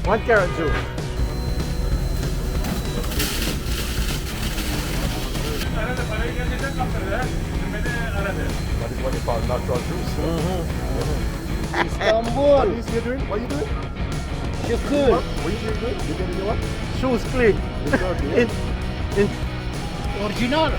1 carrot juice. That is what you call natural juice. Istanbul. What is you doing? What are you doing? Şükür. What are you doing? You getting your what? Shoes clean. In Original.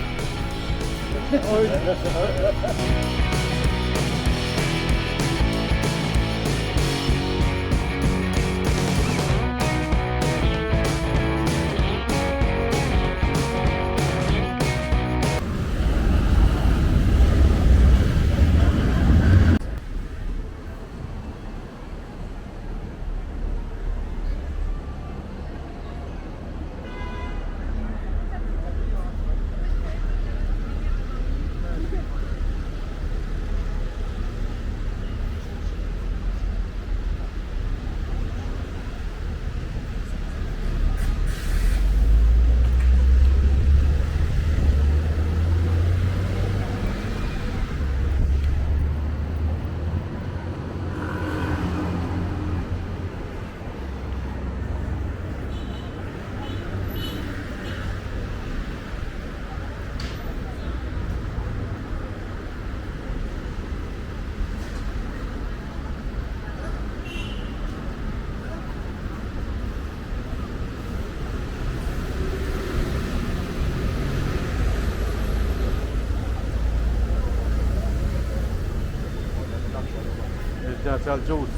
natural juice.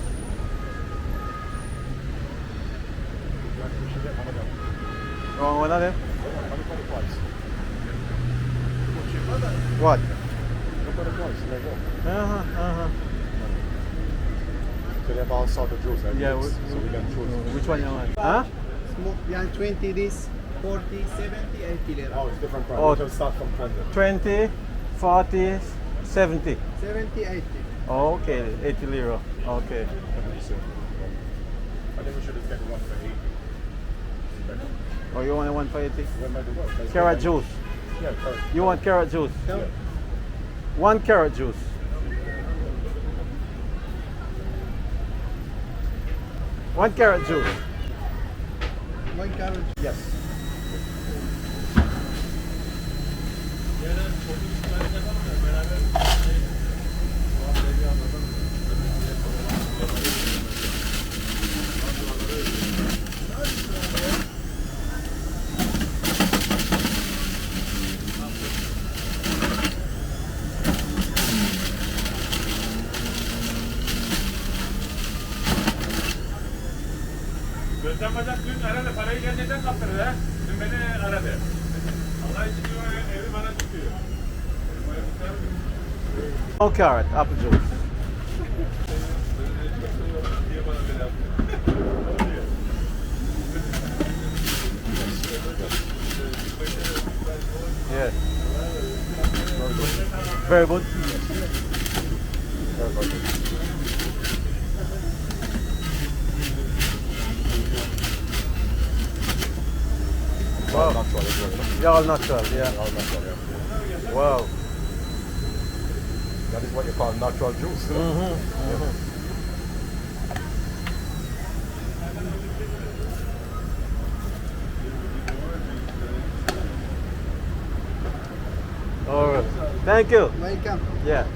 Oh, one of them? What? Look at the price. There you go. So they have all sorts of juice. Yeah, so we can choose. Which one you want? Huh? Smoke behind 20 this, 40, 70, 80 lira. Oh, it's different price. Oh. We can start from 20. 20, 40, 70. 70, 80. Oh, okay, 80 lira. Okay. I think we should just get one for 80. Oh, you want one for 80? When might it work? Carrot juice. Yeah, carrot. You want carrot juice? Yeah. 1 carrot juice. One carrot juice. 1 carrot. Yes. Gözden bacak dün aradı, parayı gerçekten kaptırdı ha. Dün beni aradı. Allah için diyor, evi bana tutuyor. No carrot, apple juice. Yes. Very good. Very good. Wow. Natural as well, you know? Yeah, all natural. Yeah. All natural, yeah. Wow. That is what you call natural juice. All right. Thank you. Welcome. Yeah.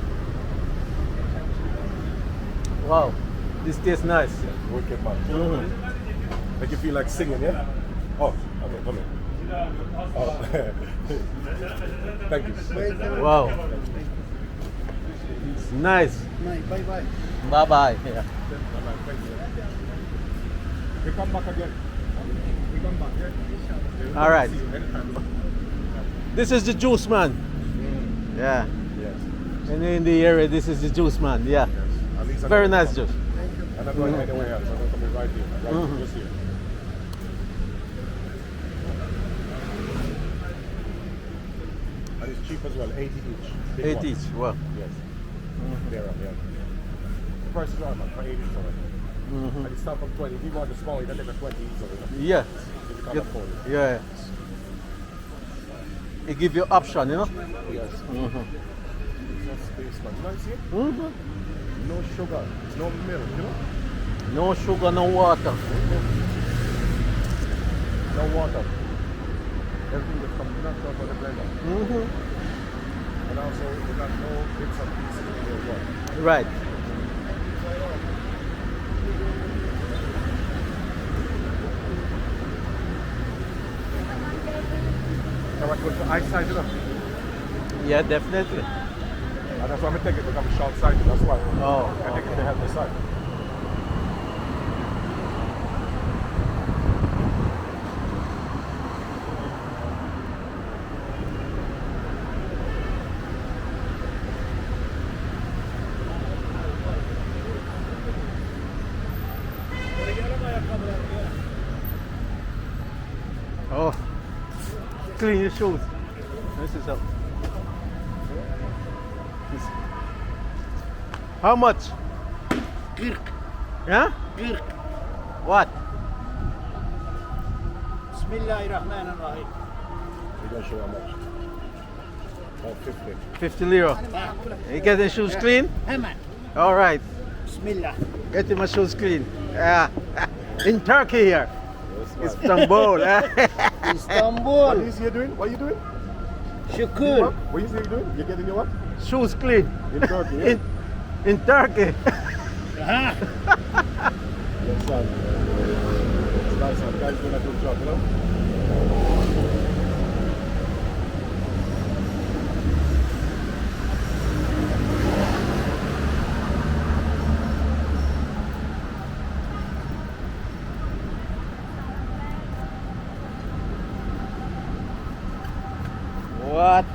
Wow. This tastes nice. Wicked man. Make you feel like singing, yeah? Oh, okay, come here. Oh. Thank you. Welcome. Wow. It's nice. Bye bye. Bye bye. Yeah. We come back again. We come back, yeah? All right. See you anytime. This is the juice man. Yeah. Yes. And in the area, this is the juice man. Yeah. Yes. At least I'm Very not nice going- juice. I'm not going anywhere else. I'm going to be right here. Right here, just here. And it's cheap as well, 80 each. Big 8 one. each. Wow. Yes. There, yeah. The prices are man, for 8 each already. And it's start from 20. If you want the small, you can take a 20 easily. Yeah. If you can't Get- afford it. Yeah. It give you option, you know. Yes. Just space, man. You know, you see it? No sugar, no milk, you know? No sugar, no water. No water. Everything just comes knocked out of the blender. And also, we got no bits and pieces in your water. Right. So I go to ice side, you know? Yeah, definitely. And that's why I'm taking it because I'm short sighted, that's why. Oh, I think they have the side. Oh, clean your shoes. This is up. How much? 40. Yeah? 40. What? Bismillahirrahmanirrahim. We're going to show how much. About 50. 50 lira. You get the shoes clean? Hemen. All right. Bismillah. Get my shoes clean. Yeah. In Turkey here. Istanbul. What İstanbul. is he doing? What are you doing? Şükür. What is he doing? You're getting your what? Shoes clean. In Turkey, yeah? In Turkey. Ha. Yes, son. It's nice, son. Guys doing a good job, you know? What?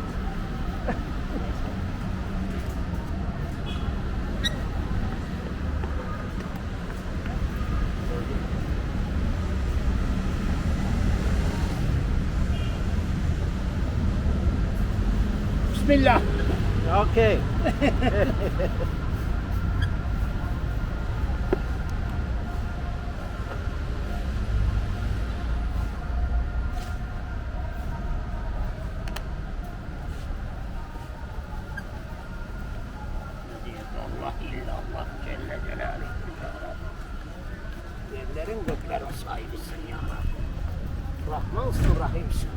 Bismillah. Okay. Allah illallah Celle Celaluhu. Yerlerin göklerin sahibisin ya Rabbi. Rahmansın, Rahimsin.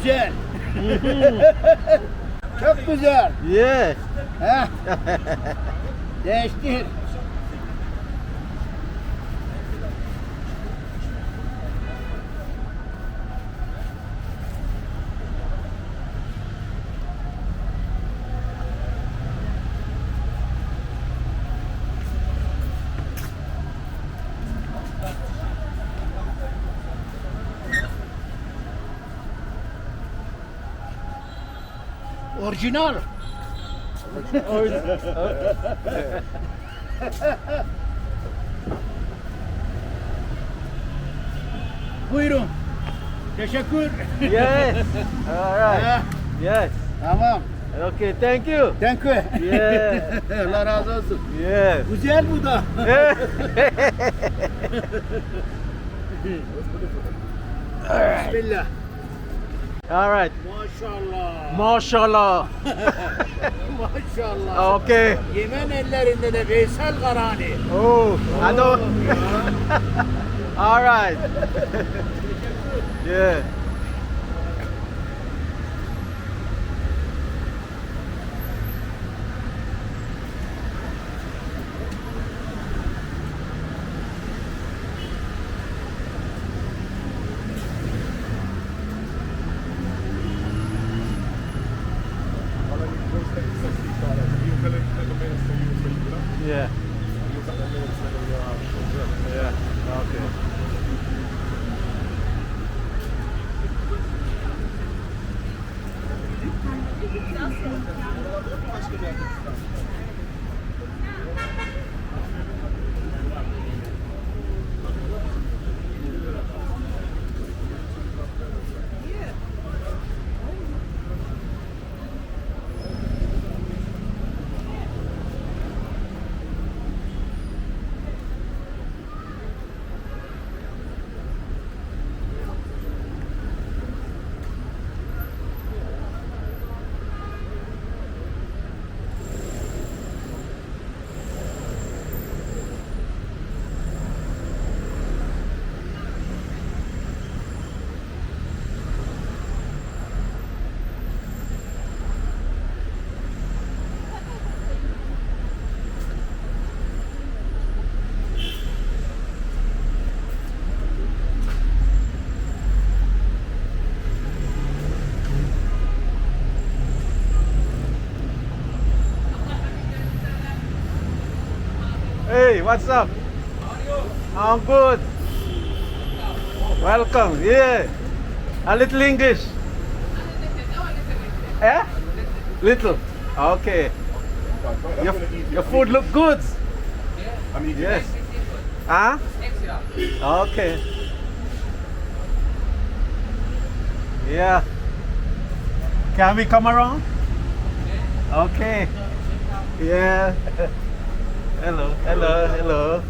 Güzel. Çok güzel. Yes. Ha? Değiştir. Orijinal. Buyurun. Teşekkür. Yes. All right. Ha, Yes. tamam. Okay, thank you. Thank you. Yeah. Allah razı olsun. Yes. Güzel bu da. Bismillah. All right. Maşallah. Mashallah. Maşallah. Okay. Yemen ellerinde de Veysel Karani. Oh, I know. All right. Yeah. what's up? I'm good. Welcome. Yeah. A little English. Yeah? Little. Okay. Your food look good. I mean, Yes. Huh? Okay. Yeah. Can we come around? Okay. Yeah. Hello, hello, hello.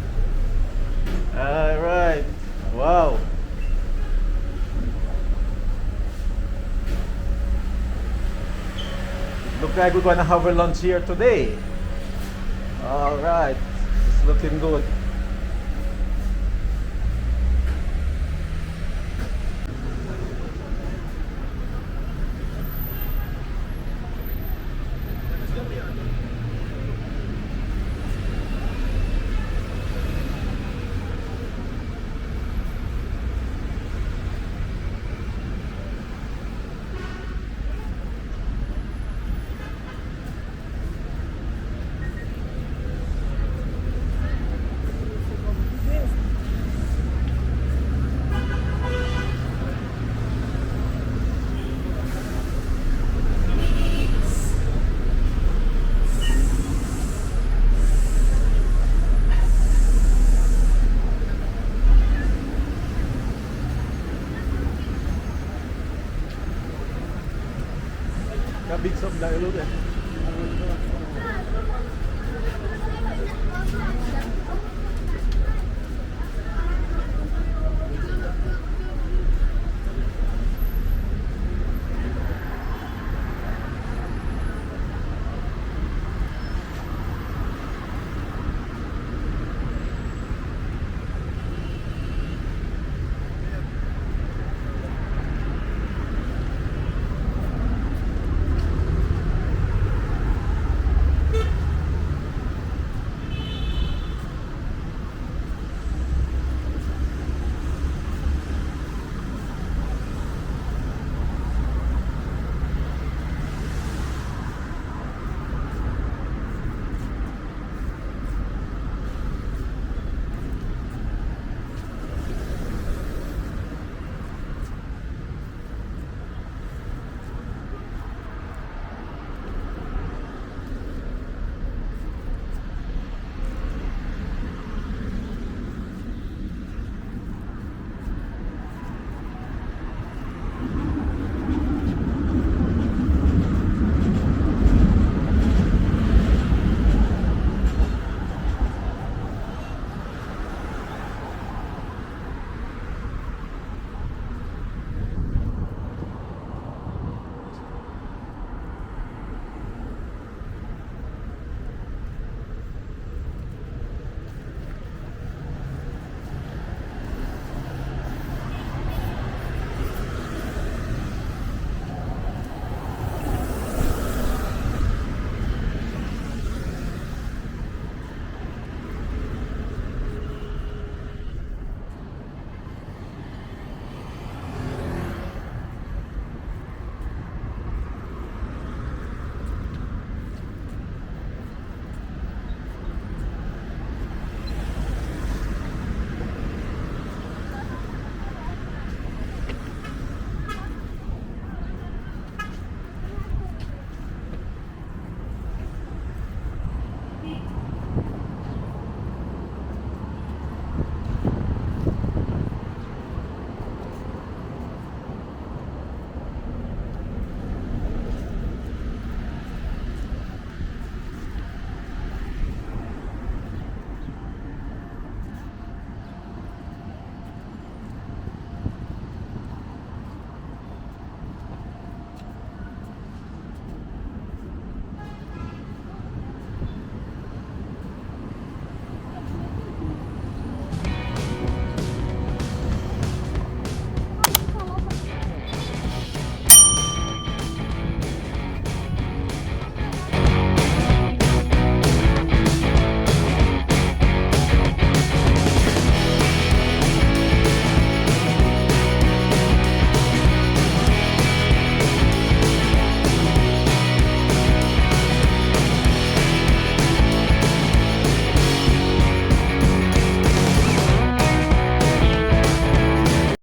All right. Wow. Look like we're gonna have a lunch here today. All right. It's looking good. Big sub na ilog eh.